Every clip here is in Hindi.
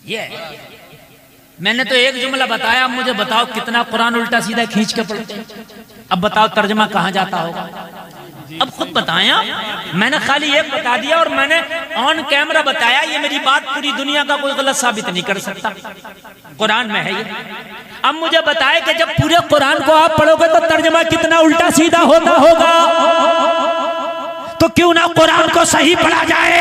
ये मैंने तो एक जुमला बताया, अब मुझे बताओ कितना कुरान उल्टा सीधा खींच के पढ़ते हैं। अब बताओ तर्जमा कहाँ जाता होगा, अब खुद बताया। मैंने खाली एक बता दिया और मैंने ऑन कैमरा बताया। ये मेरी बात पूरी दुनिया का कोई गलत साबित नहीं कर सकता, कुरान में है ये। अब मुझे बताए कि जब पूरे कुरान को आप पढ़ोगे तो तर्जमा कितना उल्टा सीधा होता होगा, तो क्यों ना कुरान को सही पढ़ा जाए।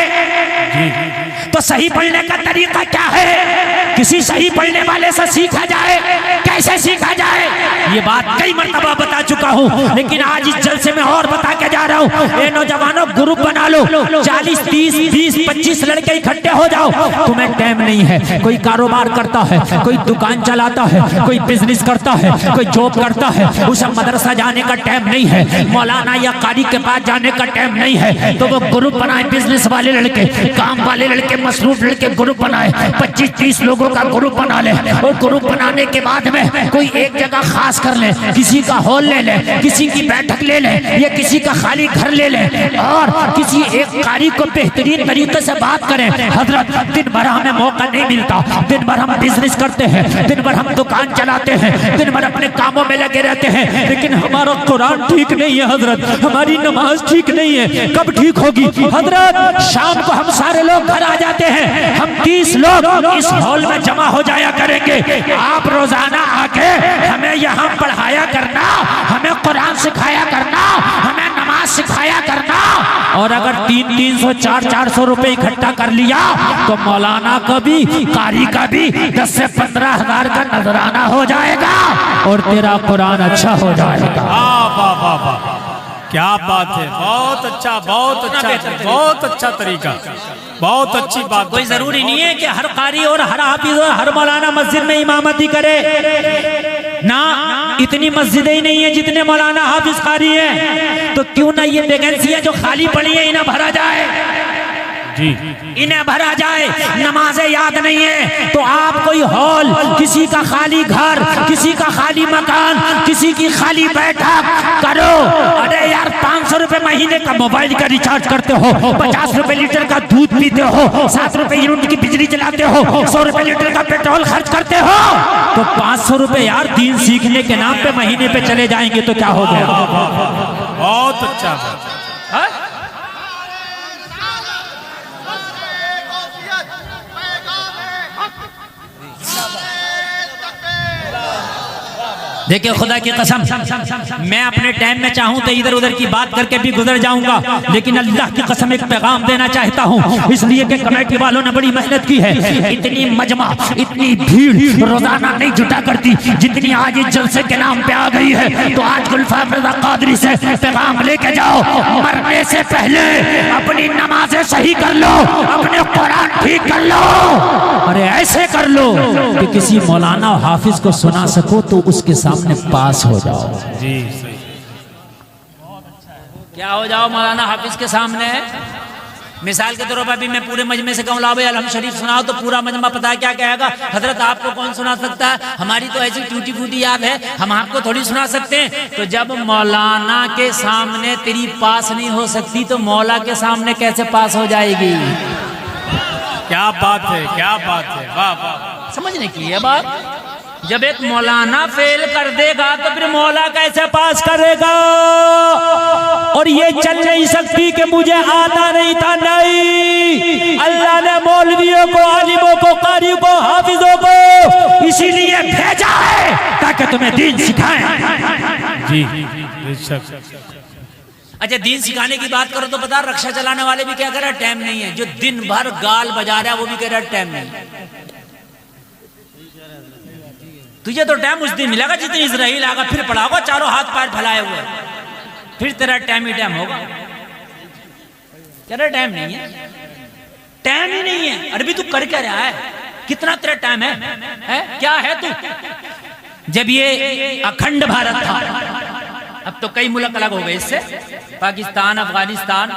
तो सही पढ़ने का तरीका क्या है, किसी सही पढ़ने वाले से सीखा जाए। कैसे सीखा जाए ये बात कई मर्तबा बता चुका हूँ, लेकिन आज इस जलसे में और बता के जा रहा हूँ। ये नौजवानों ग्रुप बना लो, 40, 30, 20, 25 लड़के इकट्ठे हो जाओ। तुम्हें टाइम नहीं है, कोई कारोबार करता है, कोई दुकान चलाता है, कोई बिजनेस करता है, कोई जॉब करता है, उसे मदरसा जाने का टाइम नहीं है, मौलाना या कारी के पास जाने का टाइम नहीं है। तो वो ग्रुप बनाए, बिजनेस वाले लड़के, काम वाले लड़के, मसरूफ लड़के ग्रुप बनाए, 25-30 लोगों का ग्रुप बना ले। और ग्रुप बनाने के बाद में कोई एक जगह खास कर ले, किसी का हॉल ले ले, किसी की बैठक ले ले, या किसी का खाली घर ले ले, और किसी एक कारी को बेहतरीन तरीके से बात करें। हजरत दिन भर हमें मौका नहीं मिलता, दिन भर हम बिजनेस करते हैं, दिन भर हम दुकान चलाते हैं, दिन भर अपने कामों में लगे रहते हैं, लेकिन हमारा कुरान ठीक नहीं है हजरत, हमारी नमाज ठीक नहीं है। कब ठीक होगी हजरत? शाम को हम सारे लोग घर आ जाते हैं, हम 30 लोग इस हॉल में जमा हो जाया करेंगे। आप रोजाना आके हमें यहाँ पढ़ाया करना, हमें कुरान सिखाया करना, हमें नमाज सिखाया करना। और अगर 300, 400 रुपए इकट्ठा कर लिया तो मौलाना का भी, कारी का भी 10 से 15 हजार का नजराना हो जाएगा और तेरा कुरान अच्छा हो जाएगा। वाह वाह वाह, क्या बात है, बहुत अच्छा, बहुत अच्छा, बहुत अच्छा तरीका, बहुत अच्छी बात। कोई जरूरी नहीं है कि हर कारी और हर हाफिज और हर मौलाना मस्जिद में इमामती करे ना, इतनी मस्जिदें ही नहीं है जितने मौलाना हाफिज कारी हैं। तो क्यों ना ये वैकेंसियां जो खाली पड़ी है इन्हें भरा जाए जी, इन्हें भरा जाए। नमाजें याद नहीं है तो आप कोई हॉल, किसी का खाली घर, किसी का खाली मकान, किसी की खाली बैठक करो। अरे यार 500 रुपए महीने का मोबाइल का रिचार्ज करते हो, 50 रुपए लीटर का दूध पीते हो, 7 रुपए यूनिट की बिजली चलाते हो, 100 रुपए लीटर का पेट्रोल खर्च करते हो, तो 500 रुपए यार दीन सीखने के नाम पे महीने पे चले जाएंगे तो क्या हो गया? बहुत अच्छा। देखिए खुदा की कसम, मैं अपने टाइम में चाहूं तो इधर उधर की बात करके भी गुजर जाऊंगा, लेकिन अल्लाह की कसम एक पैगाम देना चाहता हूं, इसलिए कि कमेटी वालों ने बड़ी मेहनत की है। इतनी मजमा, इतनी भीड़ रोजाना नहीं जुटा करती जितनी आज इस जलसे के नाम पे आ गई है। तो आज गुलफाम रज़ा क़ादरी से पैगाम लेके जाओ, मरने से पहले अपनी नमाजें सही कर लो, अपने कुरान ठीक कर लो। अरे ऐसे कर लो कि किसी मौलाना हाफिज को सुना सको तो उसके सामने पास हो जाओ जी। क्या हो जाओ मौलाना हाफिज के सामने। मिसाल के तौर पर भी मैं पूरे मजमे से कहूँ ला भाई अलहम शरीफ सुनाओ तो पूरा मजमा पता है क्या कहेगा? हजरत आपको कौन सुना सकता है, हमारी तो ऐसी टूटी फूटी याद है, हम आपको थोड़ी सुना सकते हैं। तो जब मौलाना के सामने तेरी पास नहीं हो सकती तो मौला के सामने कैसे पास हो जाएगी? क्या बात है, क्या बात है, वाह वाह। समझने की है बात। जब एक मौलाना फेल कर देगा तो फिर मौला कैसे पास करेगा? और ये चल नहीं सकती कि मुझे आता नहीं था, नहीं। अल्लाह ने मौलवियों को, आलिमों को, कारियों को, हाफिजों को इसीलिए भेजा है ताकि तुम्हें दीन सिखाएं। जी। अच्छा दीन सिखाने की बात करो तो पता, रक्षा चलाने वाले भी क्या कह रहा है? टाइम नहीं है। जो दिन भर गाल बजा रहा है वो भी कह रहा है टाइम नहीं। तुझे तो टाइम उस दिन मिलेगा जितनी इजराइल आगा फिर पड़ा होगा चारों हाथ पैर फैलाए हुए, फिर तेरा टाइम ही टाइम होगा। तेरा टाइम नहीं है, टाइम ही नहीं है। अरे भी तू कर क्या रहा है? कितना तेरा टाइम है? क्या है तू? जब ये अखंड भारत था, अब तो कई मुल्क अलग हो गए इससे, पाकिस्तान, अफगानिस्तान,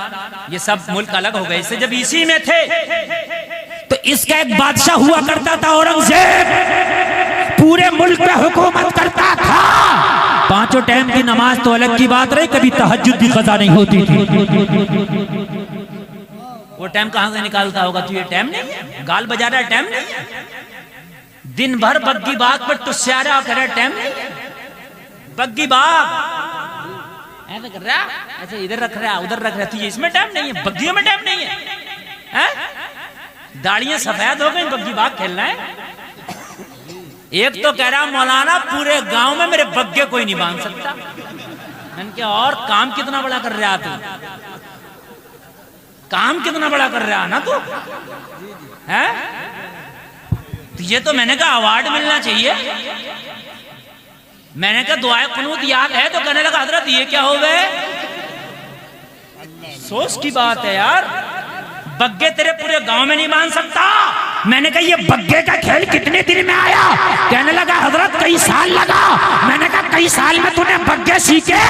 ये सब मुल्क अलग हो गए इससे। जब इसी में थे तो इसका एक बादशाह हुआ करता था, औरंगजेब, पूरे मुल्क पे हुकूमत करता था। 5 टाइम की नमाज तो अलग की बात रही, कभी तहज्जुद भी कज़ा नहीं होती थी। वो टाइम कहां से निकालता होगा? तू ये टाइम नहीं है, गाल बजा रहा है, टाइम नहीं है। दिन भर बग्गी बाग पर टुस्या रहा कर रहा, टाइम नहीं है। बग्गी बाग ऐसे कर रहा, ऐसे इधर रख रहा, उधर रख रहा, तुझे इसमें टाइम नहीं है, बग्गियों में टाइम नहीं है, हैं? दाढ़ियां सफेद हो गई, बग्गी बाग खेलना है। एक तो कह रहा मौलाना पूरे गांव में मेरे बग्गे कोई नहीं बांध सकता। मैंने क्या, और काम कितना बड़ा कर रहा तू, काम कितना बड़ा कर रहा ना तू, है? तुझे तो मैंने कहा अवार्ड मिलना चाहिए। मैंने कहा दुआए कुनूत याद है? तो कहने लगा हजरत ये क्या हो गए? सोच की बात है यार, बग्गे तेरे पूरे गांव में नहीं मान सकता। मैंने कहा ये बग्गे का खेल कितने दिन में आया? कहने लगा हजरत कई साल लगा। मैंने कहा कई साल में तूने बग्गे सीखे?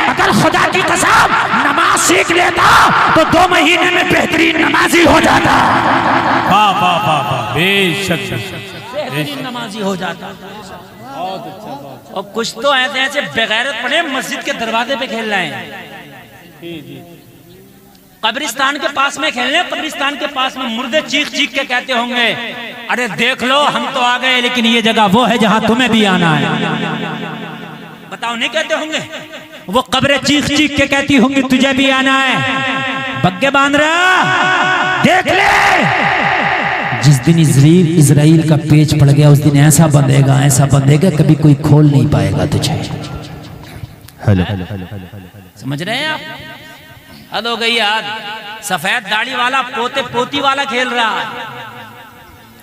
अगर खुदा की कसम नमाज सीख लेता तो 2 महीने में बेहतरीन नमाजी हो जाता। वाह वाह वाह वाह, बेशक बेहतरीन नमाजी हो जाता। और कुछ तो ऐसे ऐसे बेगैरत पड़े मस्जिद के दरवाजे पे खेल रहे हैं, कब्रिस्तान के पास में खेलने, कब्रिस्तान के पास में मुर्दे चीख चीख के कहते होंगे अरे देख लो हम तो आ गए, लेकिन ये जगह वो है जहां तुम्हें भी आना है। बताओ नहीं कहते होंगे? वो कब्रें चीख चीख के कहती होंगी तुझे भी आना है। बग्गे बांध रहा, देख ले जिस दिन इजराइल का पेच पड़ गया उस दिन ऐसा बंधेगा, ऐसा बंधेगा कभी कोई खोल नहीं पाएगा तुझे। हेलो, समझ रहे हैं आप? हद हो गई यार। सफेद दाढ़ी वाला पोते पोती वाला खेल रहा है,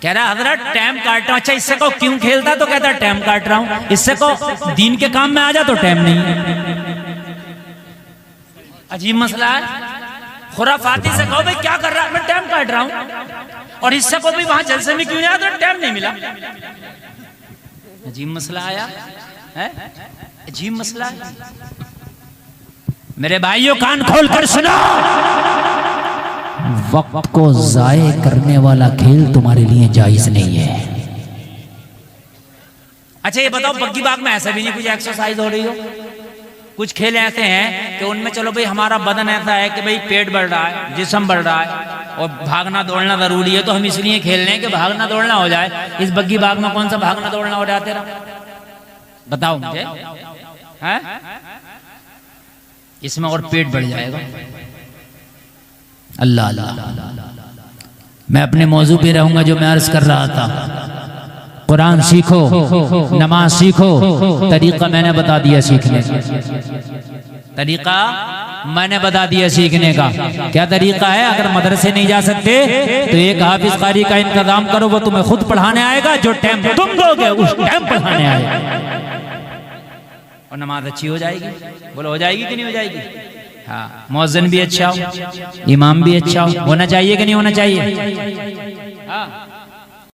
कह रहा हजरत टाइम काट रहा हूं। अच्छा इससे को क्यों खेलता? तो कहता टाइम काट रहा हूं। इससे को दीन के काम में आ जा तो टाइम नहीं है। अजीब मसला है। खुराफाती से कहो भाई क्या कर रहा है? मैं टाइम काट रहा हूं। और इससे को भी वहां जलसे में क्यों नहीं आता? टाइम नहीं मिला। अजीब मसला आया है, अजीब मसला है। मेरे भाइयों कान खोल कर सुनो, वक्त को जाये करने वाला खेल तुम्हारे लिए जायज नहीं है। अच्छा ये बताओ बग्गी बाग में ऐसा भी नहीं कुछ एक्सरसाइज हो रही हो? कुछ खेल ऐसे हैं कि उनमें चलो भाई हमारा बदन ऐसा है कि भाई पेट बढ़ रहा है, जिस्म बढ़ रहा है और भागना दौड़ना जरूरी है, तो हम इसलिए खेल रहे हैं कि भागना दौड़ना हो जाए। इस बग्गी बाग में कौन सा भागना दौड़ना हो रहा तेरा? बताओ मुझे, है? इसमें और पेट बढ़ जाएगा। अल्लाह अल्लाह। मैं अपने मौजू पे रहूंगा जो मैं अर्ज कर रहा था। कुरान सीखो, नमाज सीखो, तरीका मैंने बता दिया सीखने का। तरीका मैंने बता दिया सीखने का। क्या तरीका है? अगर मदरसे नहीं जा सकते तो एक हाफिज कारी का इंतजाम करो, वो तुम्हें खुद पढ़ाने आएगा। जो टाइम तुम दोगे उस टाइम पढ़ाने आएगा और नमाज अच्छी हो जाएगी। बोलो हो जाएगी कि नहीं हो जाएगी? हाँ, मुअज्जिन भी अच्छा हो, इमाम भी अच्छा हो, होना चाहिए कि नहीं होना चाहिए? हाँ।